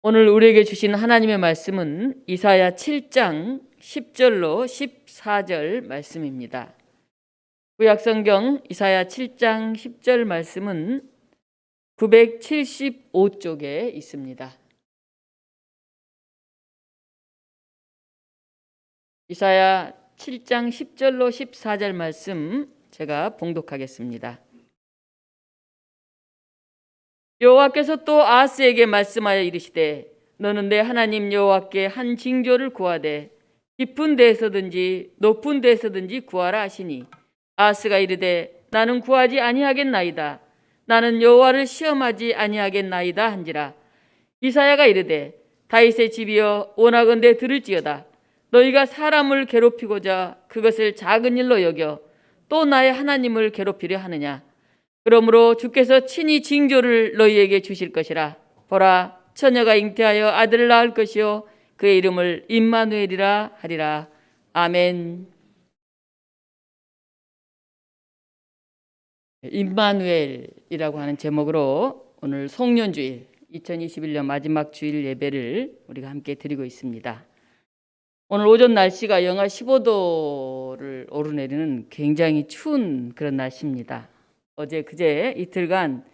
오늘 우리에게 주신 하나님의 말씀은 이사야 7장 10절로 14절 말씀입니다. 구약성경 이사야 7장 10절 말씀은 975쪽에 있습니다. 이사야 7장 10절로 14절 말씀 제가 봉독하겠습니다. 여호와께서 또 아하스에게 말씀하여 이르시되 너는 내 하나님 여호와께 한 징조를 구하되 깊은 데에서든지 높은 데에서든지 구하라 하시니 아하스가 이르되 나는 구하지 아니하겠나이다. 나는 여호와를 시험하지 아니하겠나이다 한지라. 이사야가 이르되 다윗의 집이여 원하건대 들을지어다. 너희가 사람을 괴롭히고자 그것을 작은 일로 여겨 또 나의 하나님을 괴롭히려 하느냐. 그러므로 주께서 친히 징조를 너희에게 주실 것이라. 보라, 처녀가 잉태하여 아들을 낳을 것이요 그의 이름을 임마누엘이라 하리라. 아멘. 임마누엘이라고 하는 제목으로 오늘 송년주일 2021년 마지막 주일 예배를 우리가 함께 드리고 있습니다. 오늘 오전 날씨가 영하 15도를 오르내리는 굉장히 추운 그런 날씨입니다. 어제 그제 이틀간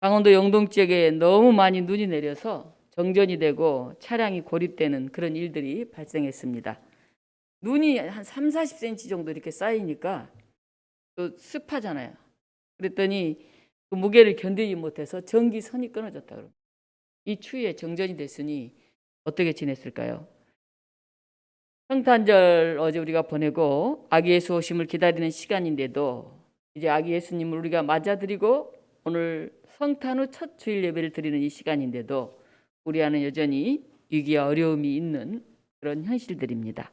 강원도 영동 지역에 너무 많이 눈이 내려서 정전이 되고 차량이 고립되는 그런 일들이 발생했습니다. 눈이 한 30-40cm 정도 이렇게 쌓이니까 또 습하잖아요. 그랬더니 그 무게를 견디지 못해서 전기선이 끊어졌다 그럽니다. 이 추위에 정전이 됐으니 어떻게 지냈을까요? 성탄절 어제 우리가 보내고 아기 예수 오심을 기다리는 시간인데도 이제 아기 예수님을 우리가 맞아드리고 오늘 성탄 후 첫 주일 예배를 드리는 이 시간인데도 우리 안에 여전히 위기와 어려움이 있는 그런 현실들입니다.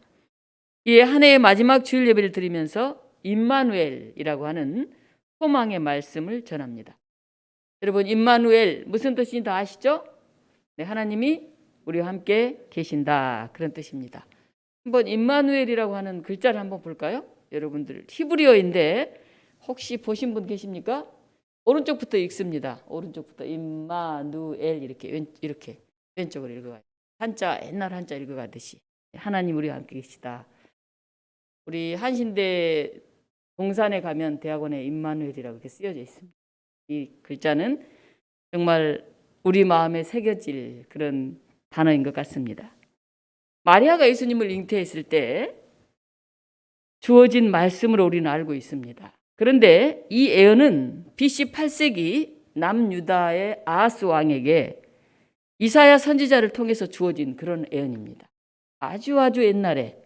이에 한 해의 마지막 주일 예배를 드리면서 임마누엘이라고 하는 소망의 말씀을 전합니다. 여러분, 임마누엘 무슨 뜻인지 다 아시죠? 네, 하나님이 우리와 함께 계신다, 그런 뜻입니다. 한번 임마누엘이라고 하는 글자를 한번 볼까요? 여러분들 히브리어인데 혹시 보신 분 계십니까? 오른쪽부터 읽습니다. 오른쪽부터 임마누엘 이렇게 왼쪽으로 읽어가요. 한자, 옛날 한자 읽어가듯이 하나님 우리와 함께 계시다. 우리 한신대 동산에 가면 대학원에 임마누엘이라고 이렇게 쓰여져 있습니다. 이 글자는 정말 우리 마음에 새겨질 그런 단어인 것 같습니다. 마리아가 예수님을 잉태했을 때 주어진 말씀으로 우리는 알고 있습니다. 그런데 이 예언은 BC 8세기 남유다의 아하스 왕에게 이사야 선지자를 통해서 주어진 그런 예언입니다. 아주 옛날에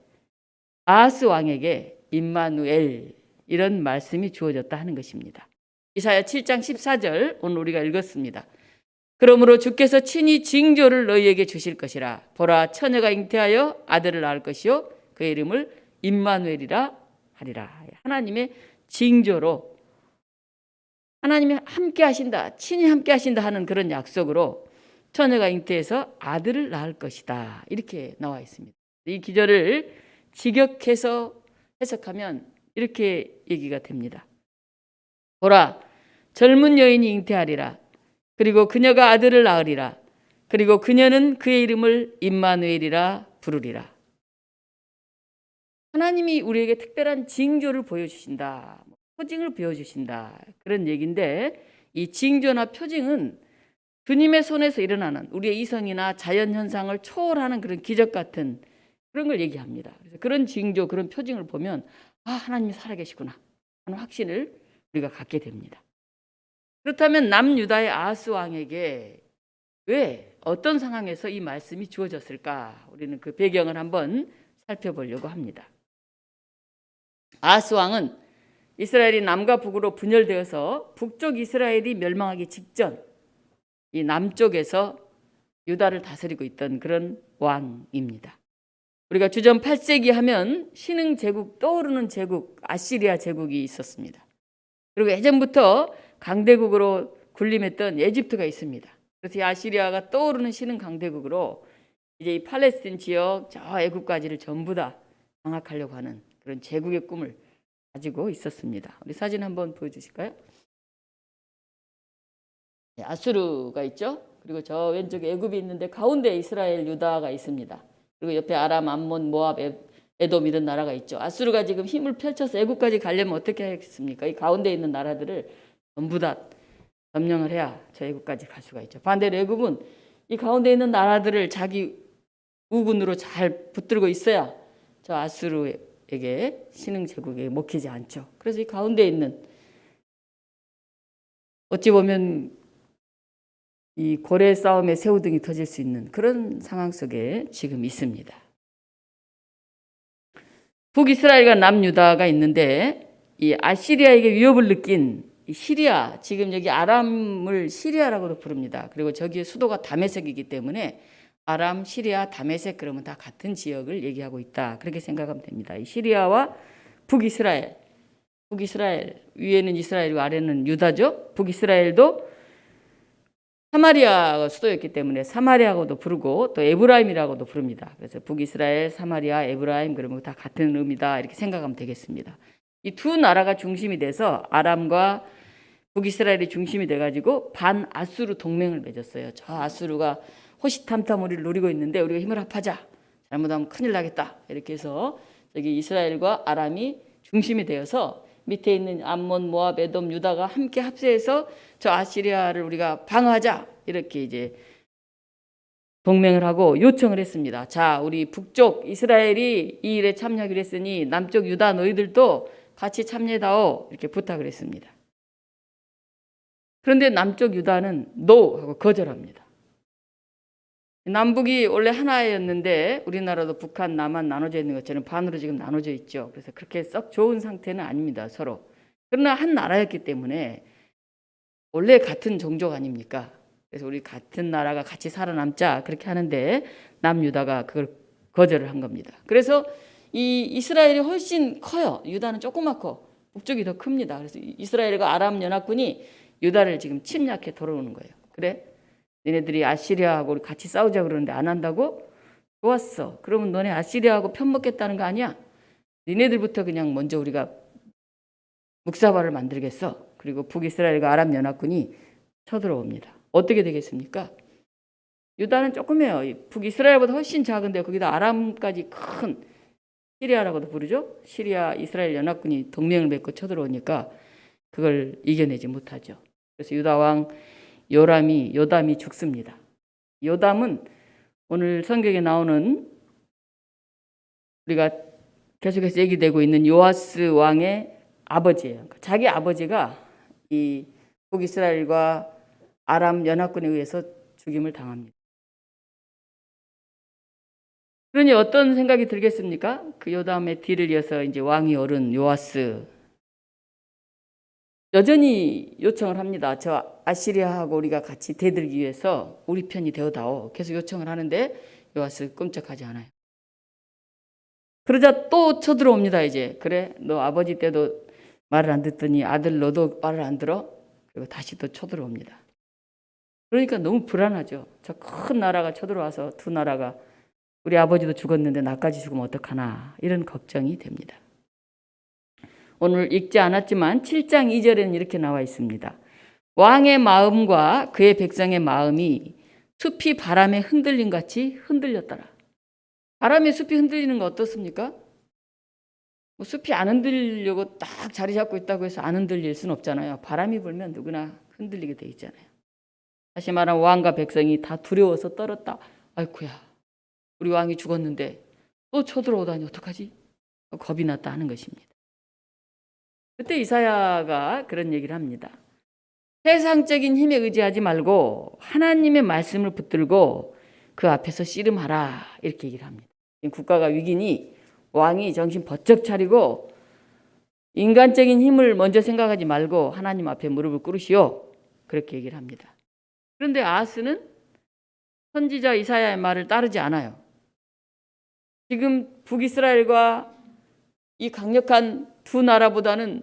아하스 왕에게 임마누엘 이런 말씀이 주어졌다 하는 것입니다. 이사야 7장 14절 오늘 우리가 읽었습니다. 그러므로 주께서 친히 징조를 너희에게 주실 것이라. 보라, 처녀가 잉태하여 아들을 낳을 것이요 그의 이름을 임마누엘이라 하리라. 하나님의 징조로 하나님이 함께 하신다, 친히 함께 하신다 하는 그런 약속으로 처녀가 잉태해서 아들을 낳을 것이다, 이렇게 나와 있습니다. 이 기절을 직역해서 해석하면 이렇게 얘기가 됩니다. 보라, 젊은 여인이 잉태하리라. 그리고 그녀가 아들을 낳으리라. 그리고 그녀는 그의 이름을 임마누엘이라 부르리라. 하나님이 우리에게 특별한 징조를 보여주신다, 표징을 보여주신다, 그런 얘기인데 이 징조나 표징은 주님의 손에서 일어나는 우리의 이성이나 자연현상을 초월하는 그런 기적 같은 그런 걸 얘기합니다. 그래서 그런 징조, 그런 표징을 보면 하나님이 살아계시구나 하는 확신을 우리가 갖게 됩니다. 그렇다면 남유다의 아하스 왕에게 왜 어떤 상황에서 이 말씀이 주어졌을까? 우리는 그 배경을 한번 살펴보려고 합니다. 아하스 왕은 이스라엘이 남과 북으로 분열되어서 북쪽 이스라엘이 멸망하기 직전 이 남쪽에서 유다를 다스리고 있던 그런 왕입니다. 우리가 주전 8세기 하면 신흥 제국, 떠오르는 제국, 아시리아 제국이 있었습니다. 그리고 예전부터 강대국으로 군림했던 에집트가 있습니다. 그래서 이 아시리아가 떠오르는 신흥 강대국으로 이제 이 팔레스틴 지역 저 애국까지를 전부 다 장악하려고 하는 그런 제국의 꿈을 가지고 있었습니다. 우리 사진 한번 보여주실까요? 아수르가 있죠. 그리고 저 왼쪽에 애굽이 있는데 가운데 이스라엘, 유다가 있습니다. 그리고 옆에 아람, 암몬, 모압, 에돔 이런 나라가 있죠. 아수르가 지금 힘을 펼쳐서 애굽까지 가려면 어떻게 하겠습니까? 이 가운데 있는 나라들을 전부 다 점령을 해야 저 애굽까지 갈 수가 있죠. 반대로 애굽은 이 가운데 있는 나라들을 자기 우군으로 잘 붙들고 있어야 저 아수르에게 신흥 제국에 먹히지 않죠. 그래서 이 가운데 있는 어찌 보면 이 고래 싸움에 새우등이 터질 수 있는 그런 상황 속에 지금 있습니다. 북이스라엘과 남유다가 있는데 이 아시리아에게 위협을 느낀 이 시리아, 지금 여기 아람을 시리아라고도 부릅니다. 그리고 저기에 수도가 다메섹이기 때문에 아람, 시리아, 다메섹 그러면 다 같은 지역을 얘기하고 있다. 그렇게 생각하면 됩니다. 이 시리아와 북이스라엘, 위에는 이스라엘이고 아래는 유다죠. 북이스라엘도 사마리아가 수도였기 때문에 사마리아라고도 부르고 또 에브라임이라고도 부릅니다. 그래서 북이스라엘, 사마리아, 에브라임 그러면 다 같은 의미다 이렇게 생각하면 되겠습니다. 이 두 나라가 중심이 돼서 아람과 북이스라엘이 중심이 돼가지고 반아수르 동맹을 맺었어요. 저 아수르가 호시탐탐 우리를 노리고 있는데 우리가 힘을 합하자. 잘못하면 큰일 나겠다. 이렇게 해서 여기 이스라엘과 아람이 중심이 되어서 밑에 있는 암몬, 모압, 에돔, 유다가 함께 합세해서 저 아시리아를 우리가 방어하자. 이렇게 이제 동맹을 하고 요청을 했습니다. 자, 우리 북쪽 이스라엘이 이 일에 참여하기로 했으니 남쪽 유다 너희들도 같이 참여해다오. 이렇게 부탁을 했습니다. 그런데 남쪽 유다는 NO 하고 거절합니다. 남북이 원래 하나였는데 우리나라도 북한, 남한 나눠져 있는 것처럼 반으로 지금 나눠져 있죠. 그래서 그렇게 썩 좋은 상태는 아닙니다. 서로. 그러나 한 나라였기 때문에 원래 같은 종족 아닙니까? 그래서 우리 같은 나라가 같이 살아남자 그렇게 하는데 남유다가 그걸 거절을 한 겁니다. 그래서 이 이스라엘이 훨씬 커요. 유다는 조그맣고 북쪽이 더 큽니다. 그래서 이스라엘과 아람 연합군이 유다를 지금 침략해 돌아오는 거예요. 그래? 너네들이 아시리아하고 같이 싸우자 그러는데 안 한다고? 좋았어. 그러면 너네 아시리아하고 편먹겠다는 거 아니야? 너네들부터 그냥 먼저 우리가 묵사발을 만들겠어. 그리고 북이스라엘과 아람 연합군이 쳐들어옵니다. 어떻게 되겠습니까? 유다는 조그매요. 북이스라엘보다 훨씬 작은데 거기다 아람까지 큰 시리아라고도 부르죠. 시리아 이스라엘 연합군이 동맹을 맺고 쳐들어오니까 그걸 이겨내지 못하죠. 그래서 유다 왕 요담이 죽습니다. 요담은 오늘 성경에 나오는 우리가 계속해서 얘기되고 있는 요아스 왕의 아버지예요. 자기 아버지가 이 북이스라엘과 아람 연합군에 의해서 죽임을 당합니다. 그러니 어떤 생각이 들겠습니까? 그 요담의 뒤를 이어서 이제 왕이 오른 요아스 여전히 요청을 합니다. 저 아시리아하고 우리가 같이 대들기 위해서 우리 편이 되어다오. 계속 요청을 하는데 요아스 끔찍하지 않아요. 그러자 또 쳐들어옵니다. 이제 그래 너 아버지 때도 말을 안 듣더니 아들 너도 말을 안 들어? 그리고 다시 또 쳐들어옵니다. 그러니까 너무 불안하죠. 저 큰 나라가 쳐들어와서 두 나라가 우리 아버지도 죽었는데 나까지 죽으면 어떡하나 이런 걱정이 됩니다. 오늘 읽지 않았지만 7장 2절에는 이렇게 나와 있습니다. 왕의 마음과 그의 백성의 마음이 숲이 바람에 흔들림 같이 흔들렸더라. 바람에 숲이 흔들리는 거 어떻습니까? 뭐 숲이 안 흔들리려고 딱 자리 잡고 있다고 해서 안 흔들릴 수는 없잖아요. 바람이 불면 누구나 흔들리게 돼 있잖아요. 다시 말하면 왕과 백성이 다 두려워서 떨었다. 아이쿠야, 우리 왕이 죽었는데 또 쳐들어오다니 어떡하지? 겁이 났다 하는 것입니다. 그때 이사야가 그런 얘기를 합니다. 세상적인 힘에 의지하지 말고 하나님의 말씀을 붙들고 그 앞에서 씨름하라 이렇게 얘기를 합니다. 국가가 위기니 왕이 정신 번쩍 차리고 인간적인 힘을 먼저 생각하지 말고 하나님 앞에 무릎을 꿇으시오 그렇게 얘기를 합니다. 그런데 아하스는 선지자 이사야의 말을 따르지 않아요. 지금 북이스라엘과 이 강력한 두 나라보다는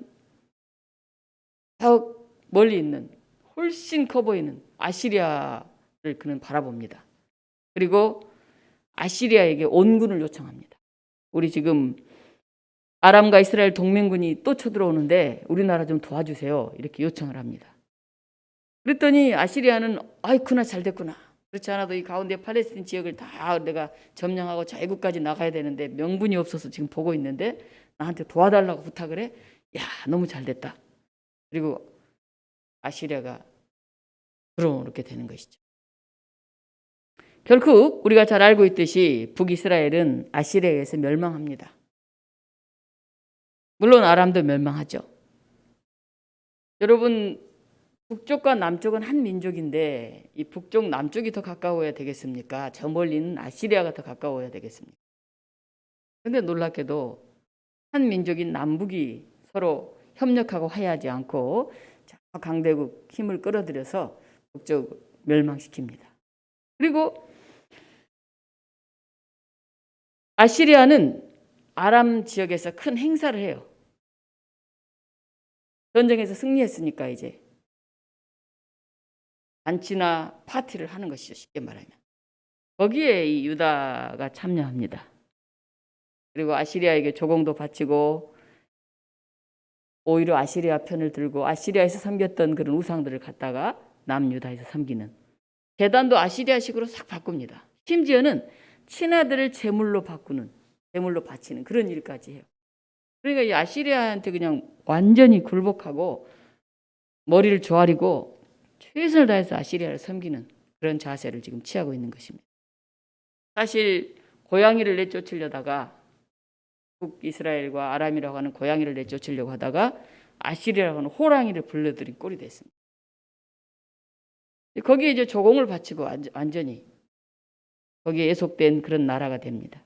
더 멀리 있는 훨씬 커 보이는 아시리아를 그는 바라봅니다. 그리고 아시리아에게 온군을 요청합니다. 우리 지금 아람과 이스라엘 동맹군이 또 쳐들어오는데 우리나라 좀 도와주세요. 이렇게 요청을 합니다. 그랬더니 아시리아는 아이쿠나 잘 됐구나. 그렇지 않아도 이 가운데 팔레스틴 지역을 다 내가 점령하고 저 애국까지 나가야 되는데 명분이 없어서 지금 보고 있는데 나한테 도와달라고 부탁을 해. 야, 너무 잘 됐다. 그리고 아시리아가 그렇게 되는 것이죠. 결국 우리가 잘 알고 있듯이 북이스라엘은 아시리아에 의해서 멸망합니다. 물론 아람도 멸망하죠. 여러분, 북쪽과 남쪽은 한 민족인데 이 북쪽 남쪽이 더 가까워야 되겠습니까? 저 멀리는 아시리아가 더 가까워야 되겠습니까? 그런데 놀랍게도 한 민족인 남북이 서로 협력하고 화해하지 않고 강대국 힘을 끌어들여서 북쪽 멸망시킵니다. 그리고 아시리아는 아람 지역에서 큰 행사를 해요. 전쟁에서 승리했으니까 이제 잔치나 파티를 하는 것이죠. 쉽게 말하면. 거기에 이 유다가 참여합니다. 그리고 아시리아에게 조공도 바치고 오히려 아시리아 편을 들고 아시리아에서 섬겼던 그런 우상들을 갖다가 남유다에서 섬기는, 제단도 아시리아식으로 싹 바꿉니다. 심지어는 친아들을 제물로 바치는 그런 일까지 해요. 그러니까 이 아시리아한테 그냥 완전히 굴복하고 머리를 조아리고 최선을 다해서 아시리아를 섬기는 그런 자세를 지금 취하고 있는 것입니다. 사실 고양이를 내쫓으려다가 북이스라엘과 아람이라고 하는 고양이를 내쫓으려고 하다가 아시리아라고 하는 호랑이를 불러들인 꼴이 됐습니다. 거기에 이제 조공을 바치고 완전히 거기에 예속된 그런 나라가 됩니다.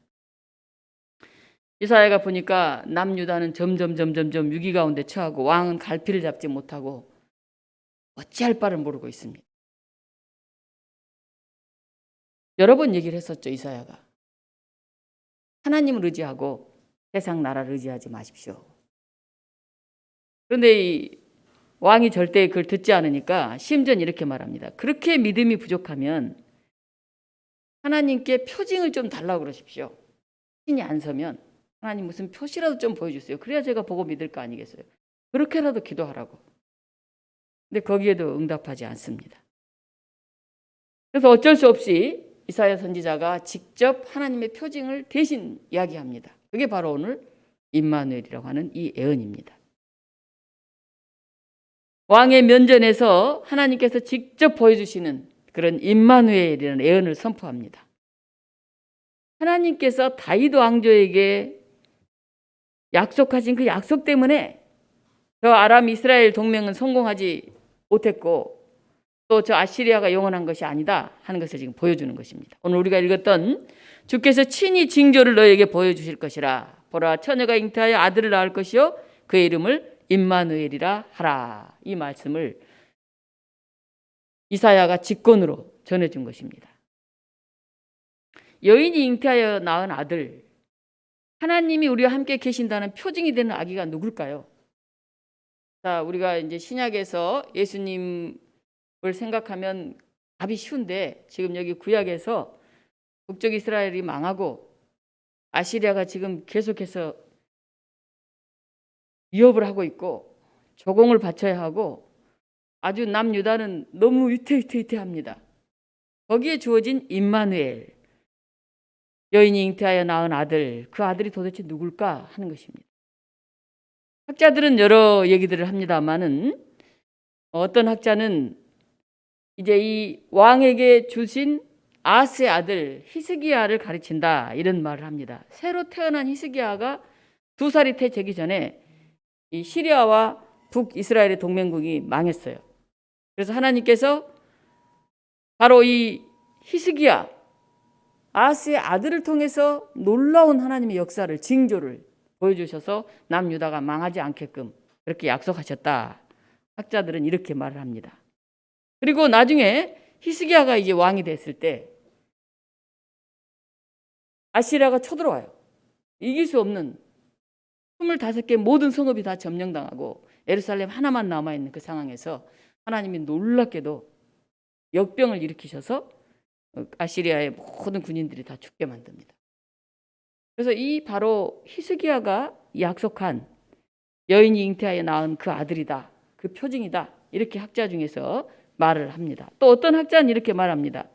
이사야가 보니까 남유다는 점점 위기 가운데 처하고 왕은 갈피를 잡지 못하고 어찌할 바를 모르고 있습니다. 여러 번 얘기를 했었죠. 이사야가 하나님을 의지하고 세상 나라를 의지하지 마십시오. 그런데 이 왕이 절대 그걸 듣지 않으니까 심지어는 이렇게 말합니다. 그렇게 믿음이 부족하면 하나님께 표징을 좀 달라고 그러십시오. 신이 안 서면 하나님 무슨 표시라도 좀 보여주세요. 그래야 제가 보고 믿을 거 아니겠어요. 그렇게라도 기도하라고. 근데 거기에도 응답하지 않습니다. 그래서 어쩔 수 없이 이사야 선지자가 직접 하나님의 표징을 대신 이야기합니다. 그게 바로 오늘 임마누엘이라고 하는 이 예언입니다. 왕의 면전에서 하나님께서 직접 보여주시는 그런 임마누엘이라는 예언을 선포합니다. 하나님께서 다윗 왕조에게 약속하신 그 약속 때문에 저 아람 이스라엘 동맹은 성공하지 못했고 또 저 아시리아가 영원한 것이 아니다 하는 것을 지금 보여주는 것입니다. 오늘 우리가 읽었던 주께서 친히 징조를 너에게 보여주실 것이라. 보라, 처녀가 잉태하여 아들을 낳을 것이요 그의 이름을 임마누엘이라 하라. 이 말씀을 이사야가 직권으로 전해준 것입니다. 여인이 잉태하여 낳은 아들, 하나님이 우리와 함께 계신다는 표징이 되는 아기가 누굴까요? 자, 우리가 이제 신약에서 예수님을 생각하면 답이 쉬운데 지금 여기 구약에서 북쪽 이스라엘이 망하고 아시리아가 지금 계속해서 위협을 하고 있고 조공을 바쳐야 하고 아주 남유다는 너무 위태위태합니다. 거기에 주어진 임마누엘, 여인이 잉태하여 낳은 아들, 그 아들이 도대체 누굴까 하는 것입니다. 학자들은 여러 얘기들을 합니다만은 어떤 학자는 이제 이 왕에게 주신 아스의 아들 히스기야를 가르친다 이런 말을 합니다. 새로 태어난 히스기야가 2살이 되기 전에 이 시리아와 북이스라엘의 동맹국이 망했어요. 그래서 하나님께서 바로 이 히스기야 아스의 아들을 통해서 놀라운 하나님의 역사를, 징조를 보여주셔서 남유다가 망하지 않게끔 그렇게 약속하셨다. 학자들은 이렇게 말을 합니다. 그리고 나중에 히스기야가 이제 왕이 됐을 때 아시리아가 쳐들어와요. 이길 수 없는 25개 모든 성읍이 다 점령당하고 예루살렘 하나만 남아있는 그 상황에서 하나님이 놀랍게도 역병을 일으키셔서 아시리아의 모든 군인들이 다 죽게 만듭니다. 그래서 이 바로 히스기야가 약속한 여인이 잉태하여 낳은 그 아들이다. 그 표징이다. 이렇게 학자 중에서 말을 합니다. 또 어떤 학자는 이렇게 말합니다.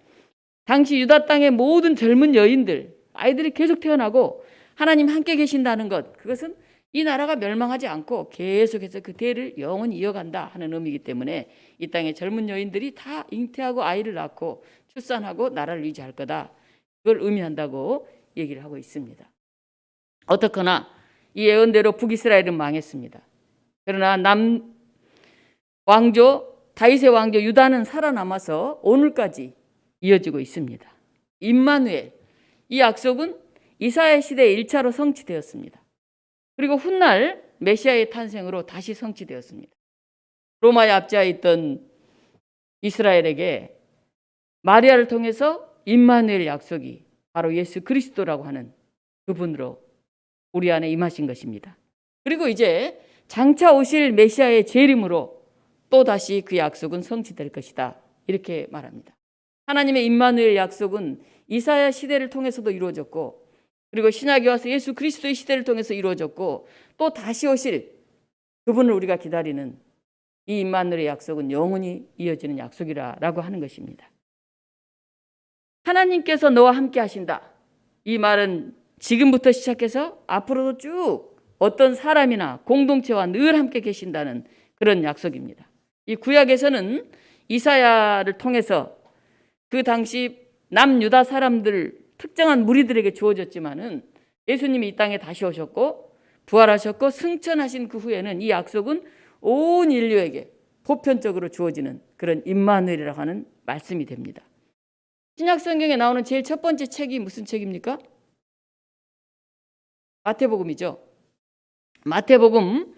당시 유다 땅의 모든 젊은 여인들, 아이들이 계속 태어나고 하나님 함께 계신다는 것, 그것은 이 나라가 멸망하지 않고 계속해서 그 대를 영원히 이어간다 하는 의미이기 때문에 이 땅의 젊은 여인들이 다 잉태하고 아이를 낳고 출산하고 나라를 유지할 거다. 그걸 의미한다고 얘기를 하고 있습니다. 어떻거나 이 예언대로 북이스라엘은 망했습니다. 그러나 다윗의 왕조 유다는 살아남아서 오늘까지 이어지고 있습니다. 임마누엘, 이 약속은 이사야 시대에 1차로 성취되었습니다. 그리고 훗날 메시아의 탄생으로 다시 성취되었습니다. 로마의 압제하에 있던 이스라엘에게 마리아를 통해서 임마누엘 약속이 바로 예수 그리스도라고 하는 그분으로 우리 안에 임하신 것입니다. 그리고 이제 장차 오실 메시아의 재림으로 또다시 그 약속은 성취될 것이다. 이렇게 말합니다. 하나님의 임마누엘 약속은 이사야 시대를 통해서도 이루어졌고, 그리고 신약에 와서 예수 그리스도의 시대를 통해서 이루어졌고, 또 다시 오실 그분을 우리가 기다리는 이 임마누엘의 약속은 영원히 이어지는 약속이라고 하는 것입니다. 하나님께서 너와 함께 하신다. 이 말은 지금부터 시작해서 앞으로도 쭉 어떤 사람이나 공동체와 늘 함께 계신다는 그런 약속입니다. 이 구약에서는 이사야를 통해서 그 당시 남유다 사람들, 특정한 무리들에게 주어졌지만은 예수님이 이 땅에 다시 오셨고 부활하셨고 승천하신 그 후에는 이 약속은 온 인류에게 보편적으로 주어지는 그런 임마누엘이라고 하는 말씀이 됩니다. 신약 성경에 나오는 제일 첫 번째 책이 무슨 책입니까? 마태복음이죠. 마태복음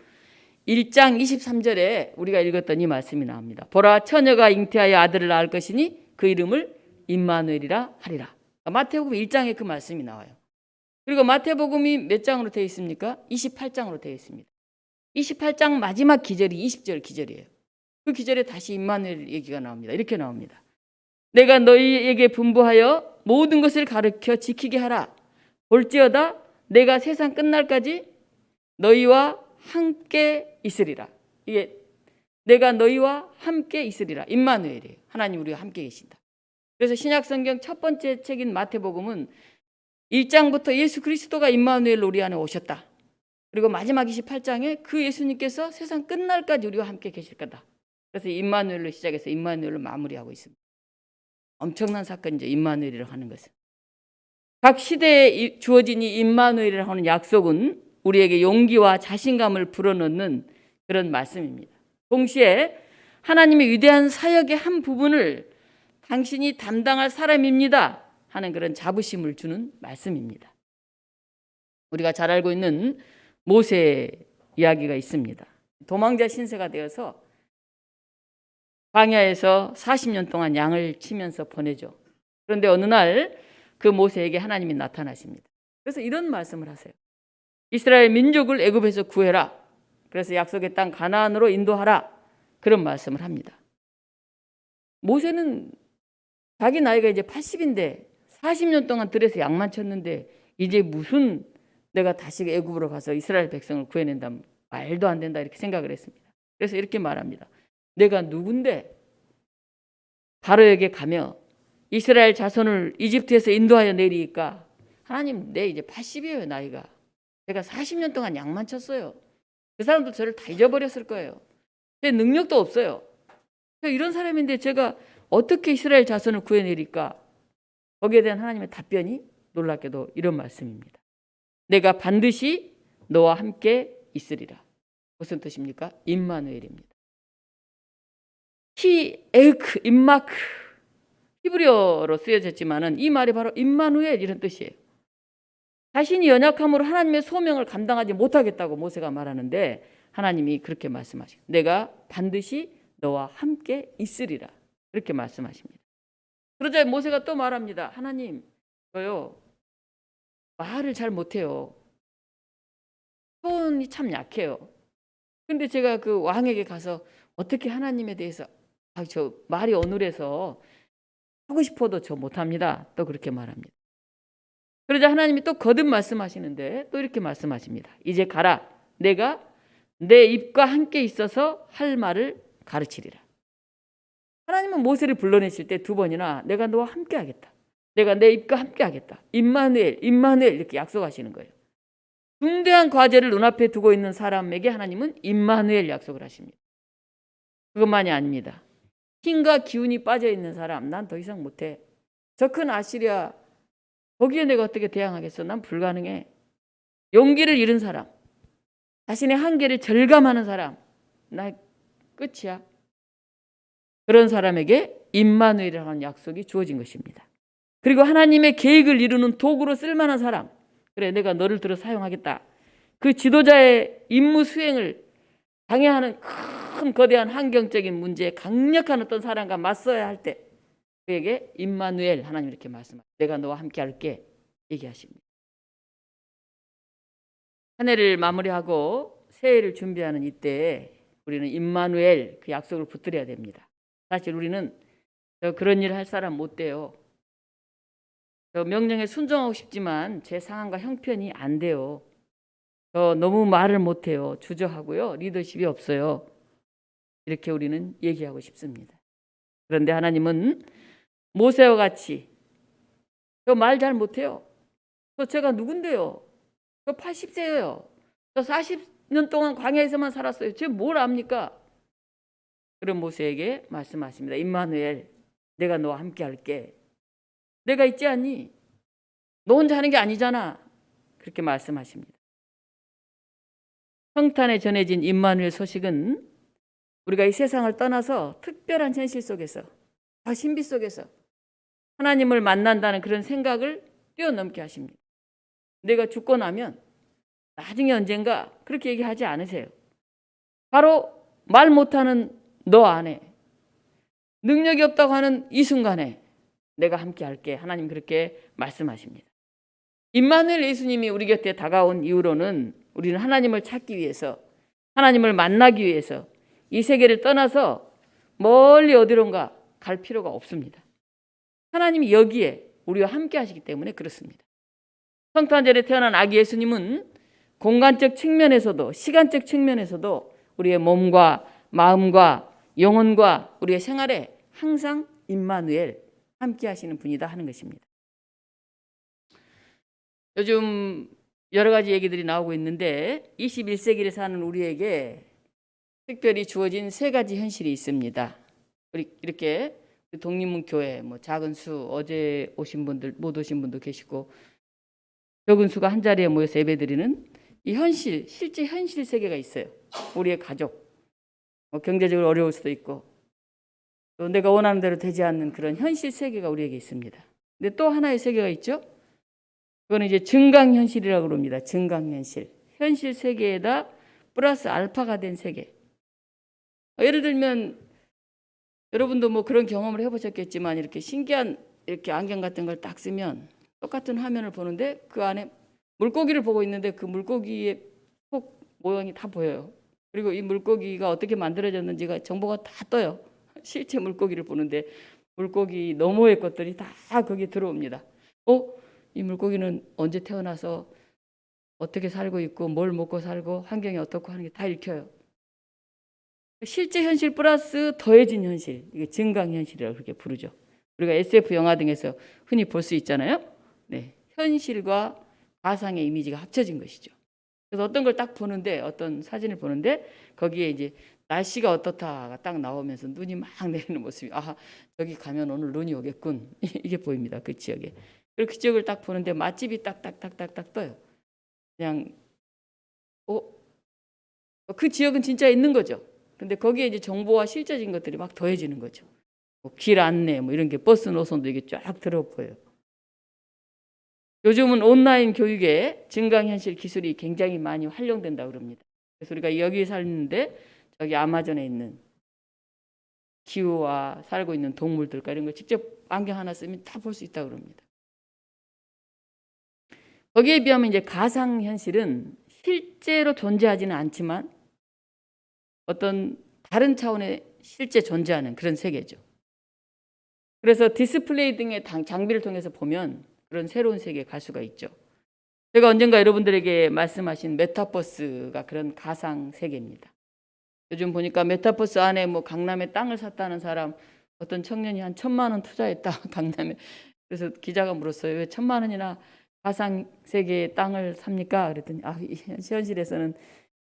1장 23절에 우리가 읽었던 이 말씀이 나옵니다. 보라, 처녀가 잉태하여 아들을 낳을 것이니 그 이름을 임마누엘이라 하리라. 마태복음 1장에 그 말씀이 나와요. 그리고 마태복음이 몇 장으로 되어 있습니까? 28장으로 되어 있습니다. 28장 마지막 기절이 20절 기절이에요. 그 기절에 다시 임마누엘 얘기가 나옵니다. 이렇게 나옵니다. 내가 너희에게 분부하여 모든 것을 가르쳐 지키게 하라. 볼지어다 내가 세상 끝날까지 너희와 함께 있으리라. 이게 내가 너희와 함께 있으리라. 임마누엘이에요. 하나님 우리와 함께 계신다. 그래서 신약 성경 첫 번째 책인 마태복음은 1장부터 예수 그리스도가 임마누엘로 우리 안에 오셨다. 그리고 마지막 28장에 그 예수님께서 세상 끝날까지 우리와 함께 계실 거다. 그래서 임마누엘로 시작해서 임마누엘로 마무리하고 있습니다. 엄청난 사건이죠. 임마누엘이라고 하는 것은. 각 시대에 주어진 이 임마누엘이라고 하는 약속은 우리에게 용기와 자신감을 불어넣는 그런 말씀입니다. 동시에 하나님의 위대한 사역의 한 부분을 당신이 담당할 사람입니다 하는 그런 자부심을 주는 말씀입니다. 우리가 잘 알고 있는 모세 이야기가 있습니다. 도망자 신세가 되어서 광야에서 40년 동안 양을 치면서 보내죠. 그런데 어느 날 그 모세에게 하나님이 나타나십니다. 그래서 이런 말씀을 하세요. 이스라엘 민족을 애굽에서 구해라. 그래서 약속의 땅 가나안으로 인도하라. 그런 말씀을 합니다. 모세는 자기 나이가 이제 80인데 40년 동안 들에서 양만 쳤는데 이제 무슨 내가 다시 애굽으로 가서 이스라엘 백성을 구해낸다면 말도 안 된다 이렇게 생각을 했습니다. 그래서 이렇게 말합니다. 내가 누군데 바로에게 가며 이스라엘 자손을 이집트에서 인도하여 내리니까 하나님 내 이제 80이에요 나이가. 제가 40년 동안 양만 쳤어요. 그 사람도 저를 다 잊어버렸을 거예요. 제 능력도 없어요. 이런 사람인데 제가 어떻게 이스라엘 자손을 구해내릴까? 거기에 대한 하나님의 답변이 놀랍게도 이런 말씀입니다. 내가 반드시 너와 함께 있으리라. 무슨 뜻입니까? 임마누엘입니다. 히에크, 임마크, 히브리어로 쓰여졌지만은 이 말이 바로 임마누엘 이런 뜻이에요. 자신이 연약함으로 하나님의 소명을 감당하지 못하겠다고 모세가 말하는데 하나님이 그렇게 말씀하시고 내가 반드시 너와 함께 있으리라 그렇게 말씀하십니다. 그러자 모세가 또 말합니다. 하나님 저요 말을 잘 못해요. 손이 참 약해요. 근데 제가 그 왕에게 가서 어떻게 하나님에 대해서 저 말이 어눌해서 하고 싶어도 저 못합니다. 또 그렇게 말합니다. 그러자 하나님이 또 거듭 말씀하시는데 또 이렇게 말씀하십니다. 이제 가라. 내가 내 입과 함께 있어서 할 말을 가르치리라. 하나님은 모세를 불러내실 때 두 번이나 내가 너와 함께 하겠다. 내가 내 입과 함께 하겠다. 임마누엘, 임마누엘 이렇게 약속하시는 거예요. 중대한 과제를 눈앞에 두고 있는 사람에게 하나님은 임마누엘 약속을 하십니다. 그것만이 아닙니다. 힘과 기운이 빠져 있는 사람, 난 더 이상 못해. 저 큰 아시리아, 거기에 내가 어떻게 대항하겠어? 난 불가능해. 용기를 잃은 사람, 자신의 한계를 절감하는 사람, 나 끝이야. 그런 사람에게 임마누엘이라는 약속이 주어진 것입니다. 그리고 하나님의 계획을 이루는 도구로 쓸만한 사람, 그래 내가 너를 들어 사용하겠다. 그 지도자의 임무 수행을 방해하는 큰 거대한 환경적인 문제에 강력한 어떤 사람과 맞서야 할 때 그에게 임마누엘 하나님 이렇게 말씀하십니다. 내가 너와 함께 할게 얘기하십니다. 한 해를 마무리하고 새해를 준비하는 이때에 우리는 임마누엘 그 약속을 붙들어야 됩니다. 사실 우리는 그런 일 할 사람 못 돼요. 명령에 순종하고 싶지만 제 상황과 형편이 안 돼요. 너무 말을 못해요. 주저하고요. 리더십이 없어요. 이렇게 우리는 얘기하고 싶습니다. 그런데 하나님은 모세와 같이 말 잘 못해요. 제가 누군데요? 80세예요. 40년 동안 광야에서만 살았어요. 제가 뭘 압니까? 그런 모세에게 말씀하십니다. 임마누엘, 내가 너와 함께 할게. 내가 있지 않니? 너 혼자 하는 게 아니잖아. 그렇게 말씀하십니다. 성탄에 전해진 임마누엘 소식은 우리가 이 세상을 떠나서 특별한 현실 속에서, 신비 속에서 하나님을 만난다는 그런 생각을 뛰어넘게 하십니다. 내가 죽고 나면 나중에 언젠가 그렇게 얘기하지 않으세요. 바로 말 못하는 너 안에, 능력이 없다고 하는 이 순간에 내가 함께 할게. 하나님 그렇게 말씀하십니다. 임마누엘 예수님이 우리 곁에 다가온 이후로는 우리는 하나님을 찾기 위해서, 하나님을 만나기 위해서 이 세계를 떠나서 멀리 어디론가 갈 필요가 없습니다. 하나님이 여기에 우리와 함께 하시기 때문에 그렇습니다. 성탄절에 태어난 아기 예수님은 공간적 측면에서도 시간적 측면에서도 우리의 몸과 마음과 영혼과 우리의 생활에 항상 임마누엘 함께 하시는 분이다 하는 것입니다. 요즘 여러 가지 얘기들이 나오고 있는데 21세기를 사는 우리에게 특별히 주어진 세 가지 현실이 있습니다. 이렇게 독립문교회 작은 수, 어제 오신 분들, 못 오신 분도 계시고 적은 수가 한 자리에 모여서 예배드리는 이 현실, 실제 현실 세계가 있어요. 우리의 가족, 경제적으로 어려울 수도 있고 또 내가 원하는 대로 되지 않는 그런 현실 세계가 우리에게 있습니다. 근데 또 하나의 세계가 있죠. 그거는 이제 증강현실이라고 그럽니다. 증강현실. 현실 세계에다 플러스 알파가 된 세계. 예를 들면 여러분도 그런 경험을 해보셨겠지만 이렇게 신기한 이렇게 안경 같은 걸 딱 쓰면 똑같은 화면을 보는데 그 안에 물고기를 보고 있는데 그 물고기의 속 모양이 다 보여요. 그리고 이 물고기가 어떻게 만들어졌는지가 정보가 다 떠요. 실제 물고기를 보는데 물고기 너머의 것들이 다 거기에 들어옵니다. 이 물고기는 언제 태어나서 어떻게 살고 있고 뭘 먹고 살고 환경이 어떻고 하는 게 다 읽혀요. 실제 현실 플러스 더해진 현실, 이게 증강현실이라고 그렇게 부르죠. 우리가 SF 영화 등에서 흔히 볼 수 있잖아요. 네, 현실과 가상의 이미지가 합쳐진 것이죠. 그래서 어떤 걸 딱 보는데, 어떤 사진을 보는데 거기에 이제 날씨가 어떻다가 딱 나오면서 눈이 막 내리는 모습이, 저기 가면 오늘 눈이 오겠군 이게 보입니다. 그 지역에. 그리고 그 지역을 딱 보는데 맛집이 딱딱딱딱딱 떠요. 그냥 그 지역은 진짜 있는 거죠. 근데 거기에 이제 정보와 실제적인 것들이 막 더해지는 거죠. 길 안내 이런 게 버스 노선도 이게 쫙 들어 보여요. 요즘은 온라인 교육에 증강현실 기술이 굉장히 많이 활용된다고 그럽니다. 그래서 우리가 여기 살는데 저기 아마존에 있는 기후와 살고 있는 동물들과 이런 걸 직접 안경 하나 쓰면 다 볼 수 있다고 그럽니다. 거기에 비하면 이제 가상현실은 실제로 존재하지는 않지만 어떤 다른 차원의 실제 존재하는 그런 세계죠. 그래서 디스플레이 등의 장비를 통해서 보면 그런 새로운 세계에 갈 수가 있죠. 제가 언젠가 여러분들에게 말씀하신 메타버스가 그런 가상 세계입니다. 요즘 보니까 메타버스 안에 강남에 땅을 샀다는 사람 어떤 청년이 한 1,000만 원 투자했다 강남에. 그래서 기자가 물었어요. 왜 1,000만 원이나 가상 세계의 땅을 삽니까? 그랬더니 이 현실에서는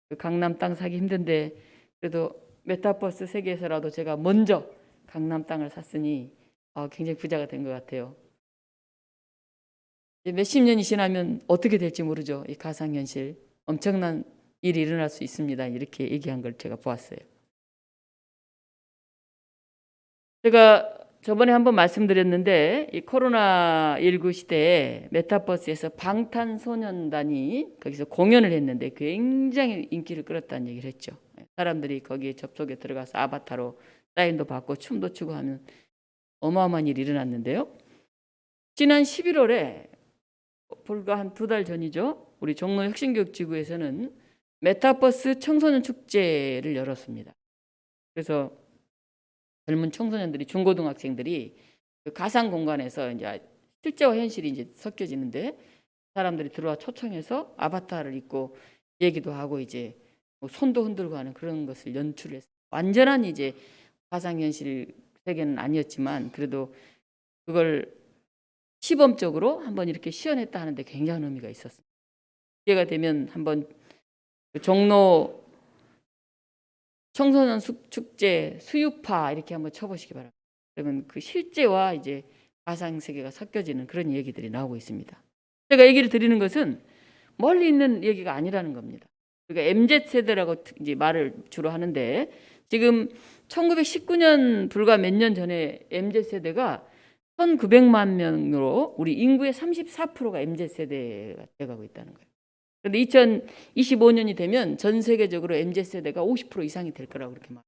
그 강남 땅 사기 힘든데 그래도 메타버스 세계에서라도 제가 먼저 강남 땅을 샀으니 굉장히 부자가 된 것 같아요. 이제 몇십 년이 지나면 어떻게 될지 모르죠. 이 가상현실 엄청난 일이 일어날 수 있습니다. 이렇게 얘기한 걸 제가 보았어요. 제가 저번에 한번 말씀드렸는데 이 코로나19 시대에 메타버스에서 방탄소년단이 거기서 공연을 했는데 굉장히 인기를 끌었다는 얘기를 했죠. 사람들이 거기에 접속에 들어가서 아바타로 사인도 받고 춤도 추고 하는 어마어마한 일이 일어났는데요. 지난 11월에 불과 한 2달 전이죠. 우리 종로 혁신교육지구에서는 메타버스 청소년 축제를 열었습니다. 그래서 젊은 청소년들이 중고등학생들이 그 가상 공간에서 이제 실제와 현실이 이제 섞여지는데 사람들이 들어와 초청해서 아바타를 입고 얘기도 하고 이제 뭐 손도 흔들고 하는 그런 것을 연출했어요. 완전한 이제 가상현실 세계는 아니었지만 그래도 그걸 시범적으로 한번 이렇게 시연했다 하는데 굉장한 의미가 있었습니다. 기회가 되면 한번 그 종로 청소년 축제 수유파 이렇게 한번 쳐보시기 바랍니다. 그러면 그 실제와 이제 가상 세계가 섞여지는 그런 얘기들이 나오고 있습니다. 제가 얘기를 드리는 것은 멀리 있는 얘기가 아니라는 겁니다. 그러니까 MZ 세대라고 이제 말을 주로 하는데 지금 1919년 불과 몇 년 전에 MZ 세대가 1,900만 명으로 우리 인구의 34%가 MZ 세대가 돼가고 있다는 거예요. 그런데 2025년이 되면 전 세계적으로 MZ 세대가 50% 이상이 될 거라고 그렇게 말해요.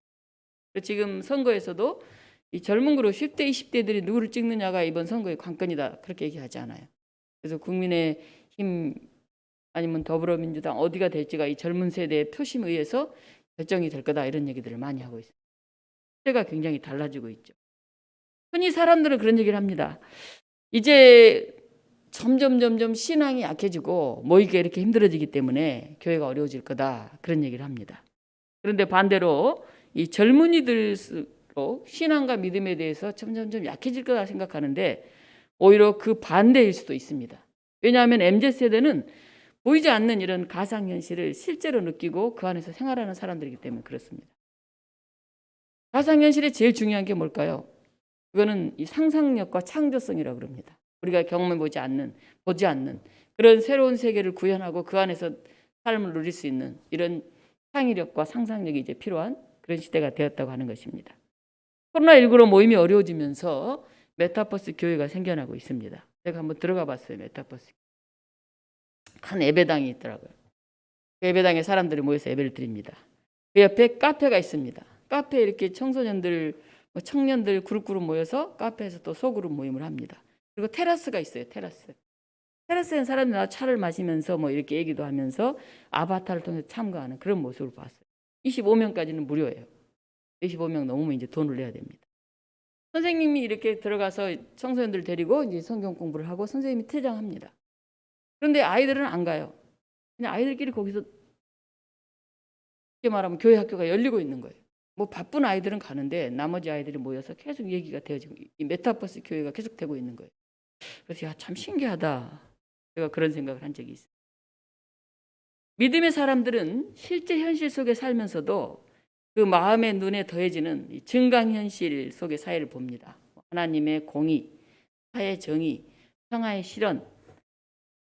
지금 선거에서도 이 젊은 그룹 10대, 20대들이 누구를 찍느냐가 이번 선거의 관건이다 그렇게 얘기하지 않아요. 그래서 국민의힘 아니면 더불어민주당 어디가 될지가 이 젊은 세대의 표심에 의해서 결정이 될 거다 이런 얘기들을 많이 하고 있습니다. 시대가 굉장히 달라지고 있죠. 흔히 사람들은 그런 얘기를 합니다. 이제 점점 신앙이 약해지고 모이기가 이렇게 힘들어지기 때문에 교회가 어려워질 거다 그런 얘기를 합니다. 그런데 반대로 이 젊은이들로 신앙과 믿음에 대해서 점점 약해질 거다 생각하는데 오히려 그 반대일 수도 있습니다. 왜냐하면 MZ세대는 보이지 않는 이런 가상현실을 실제로 느끼고 그 안에서 생활하는 사람들이기 때문에 그렇습니다. 가상현실의 제일 중요한 게 뭘까요? 그거는 이 상상력과 창조성이라고 그럽니다. 우리가 경험해보지 않는, 보지 않는 그런 새로운 세계를 구현하고 그 안에서 삶을 누릴 수 있는 이런 창의력과 상상력이 이제 필요한 그런 시대가 되었다고 하는 것입니다. 코로나19로 모임이 어려워지면서 메타버스 교회가 생겨나고 있습니다. 제가 한번 들어가 봤어요. 메타버스. 큰 예배당이 있더라고요. 그 예배당에 사람들이 모여서 예배를 드립니다. 그 옆에 카페가 있습니다. 카페에 이렇게 청소년들, 청년들 그룹 모여서 카페에서 또 소그룹 모임을 합니다. 그리고 테라스가 있어요. 테라스에는 사람들이 차를 마시면서 뭐 이렇게 얘기도 하면서 아바타를 통해서 참가하는 그런 모습을 봤어요. 25명까지는 무료예요. 25명 넘으면 이제 돈을 내야 됩니다. 선생님이 이렇게 들어가서 청소년들 데리고 이제 성경 공부를 하고 선생님이 퇴장합니다. 그런데 아이들은 안 가요. 그냥 아이들끼리 거기서 쉽게 말하면 교회 학교가 열리고 있는 거예요. 뭐 바쁜 아이들은 가는데 나머지 아이들이 모여서 계속 얘기가 되어지고 이 메타버스 교회가 계속 되고 있는 거예요. 그래서 참 신기하다. 제가 그런 생각을 한 적이 있어요. 믿음의 사람들은 실제 현실 속에 살면서도 그 마음의 눈에 더해지는 증강현실 속의 사회를 봅니다. 하나님의 공의, 사회 정의, 평화의 실현,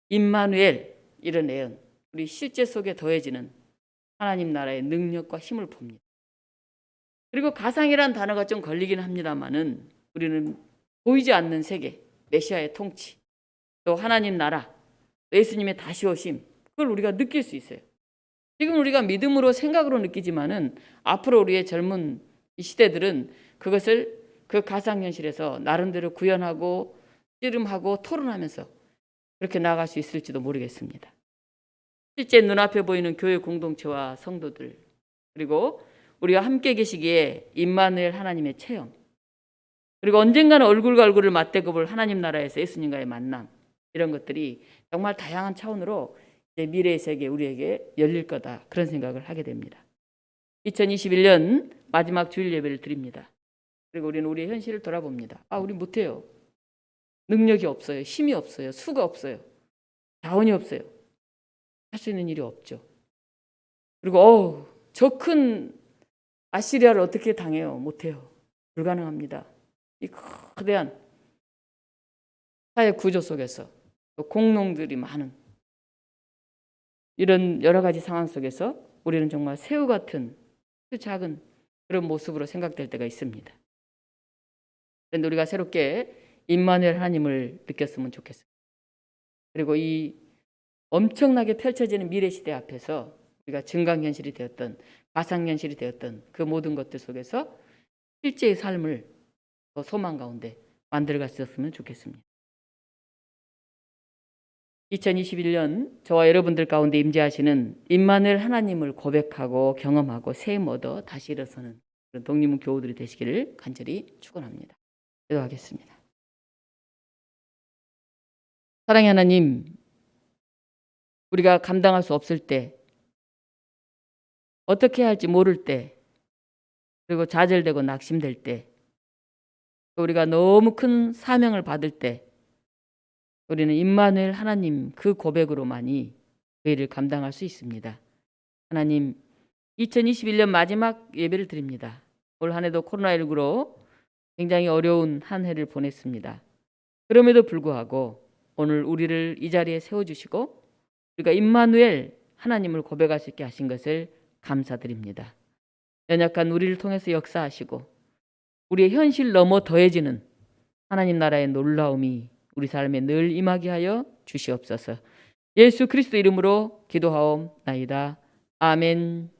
임마누엘 이런 애언, 우리 실제 속에 더해지는 하나님 나라의 능력과 힘을 봅니다. 그리고 가상이란 단어가 좀 걸리긴 합니다만은 우리는 보이지 않는 세계, 메시아의 통치, 또 하나님 나라, 예수님의 다시 오심, 그걸 우리가 느낄 수 있어요. 지금 우리가 믿음으로 생각으로 느끼지만은 앞으로 우리의 젊은 이 시대들은 그것을 그 가상현실에서 나름대로 구현하고 씨름하고 토론하면서 그렇게 나아갈 수 있을지도 모르겠습니다. 실제 눈앞에 보이는 교회 공동체와 성도들 그리고 우리와 함께 계시기에 임마누엘 하나님의 체험 그리고 언젠가는 얼굴과 얼굴을 맞대고 볼 하나님 나라에서 예수님과의 만남 이런 것들이 정말 다양한 차원으로 이제 미래의 세계 우리에게 열릴 거다 그런 생각을 하게 됩니다. 2021년 마지막 주일 예배를 드립니다. 그리고 우리는 우리의 현실을 돌아봅니다. 우리 못해요. 능력이 없어요. 힘이 없어요. 수가 없어요. 자원이 없어요. 할 수 있는 일이 없죠. 그리고 저 큰 아시리아를 어떻게 당해요? 못해요. 불가능합니다. 이 거대한 사회 구조 속에서 공농들이 많은 이런 여러 가지 상황 속에서 우리는 정말 새우 같은 작은 그런 모습으로 생각될 때가 있습니다. 그런데 우리가 새롭게 임마누엘 하나님을 느꼈으면 좋겠어요. 그리고 이 엄청나게 펼쳐지는 미래 시대 앞에서 우리가 증강현실이 되었던 가상현실이 되었던 그 모든 것들 속에서 실제의 삶을 더 소망 가운데 만들어갔으면 좋겠습니다. 2021년 저와 여러분들 가운데 임재하시는 임마누엘 하나님을 고백하고 경험하고 세임 얻어 다시 일어서는 그런 독립문 교우들이 되시기를 간절히 축원합니다. 기도하겠습니다. 사랑의 하나님, 우리가 감당할 수 없을 때, 어떻게 할지 모를 때, 그리고 좌절되고 낙심될 때, 우리가 너무 큰 사명을 받을 때 우리는 임마누엘 하나님 그 고백으로만이 그 일을 감당할 수 있습니다. 하나님, 2021년 마지막 예배를 드립니다. 올 한 해도 코로나19로 굉장히 어려운 한 해를 보냈습니다. 그럼에도 불구하고 오늘 우리를 이 자리에 세워주시고 우리가 임마누엘 하나님을 고백할 수 있게 하신 것을 감사드립니다. 연약한 우리를 통해서 역사하시고 우리의 현실 넘어 더해지는 하나님 나라의 놀라움이 우리 삶에 늘 임하게 하여 주시옵소서. 예수 그리스도 이름으로 기도하옵나이다. 아멘.